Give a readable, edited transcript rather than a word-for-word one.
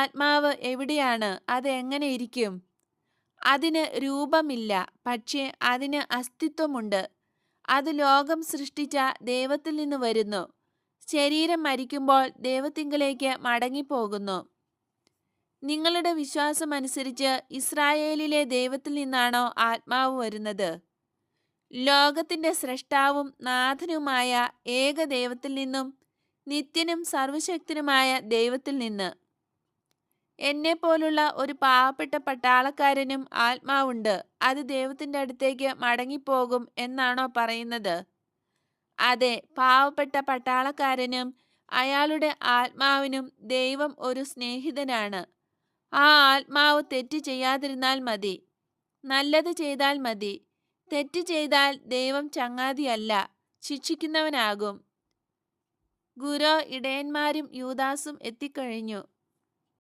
ആത്മാവ് എവിടെയാണ്? അത് എങ്ങനെ ഇരിക്കും? അതിന് രൂപമില്ല, പക്ഷേ അതിന് അസ്തിത്വമുണ്ട്. അത് ലോകം സൃഷ്ടിച്ച ദൈവത്തിൽ നിന്ന് വരുന്നു. ശരീരം മരിക്കുമ്പോൾ ദൈവത്തിങ്കലേക്ക് മടങ്ങിപ്പോകുന്നു. നിങ്ങളുടെ വിശ്വാസമനുസരിച്ച് ഇസ്രായേലിലെ ദൈവത്തിൽ നിന്നാണോ ആത്മാവ് വരുന്നത്? ലോകത്തിന്റെ സ്രഷ്ടാവും നാഥനുമായ ഏക ദൈവത്തിൽ നിന്നും, നിത്യനും സർവശക്തനുമായ ദൈവത്തിൽ നിന്ന്. എന്നെപ്പോലുള്ള ഒരു പാവപ്പെട്ട പട്ടാളക്കാരനും ആത്മാവുണ്ട്, അത് ദൈവത്തിന്റെ അടുത്തേക്ക് മടങ്ങിപ്പോകും എന്നാണോ പറയുന്നത്? അതെ, പാവപ്പെട്ട പട്ടാളക്കാരനും അയാളുടെ ആത്മാവിനും ദൈവം ഒരു സ്നേഹിതനാണ്. ആ ആത്മാവ് തെറ്റ് ചെയ്യാതിരുന്നാൽ മതി, നല്ലത് ചെയ്താൽ മതി. തെറ്റ് ചെയ്താൽ ദൈവം ചങ്ങാതിയല്ല, ശിക്ഷിക്കുന്നവനാകും. ഗുരോ, ഇടയന്മാരും യൂദാസും എത്തിക്കഴിഞ്ഞു.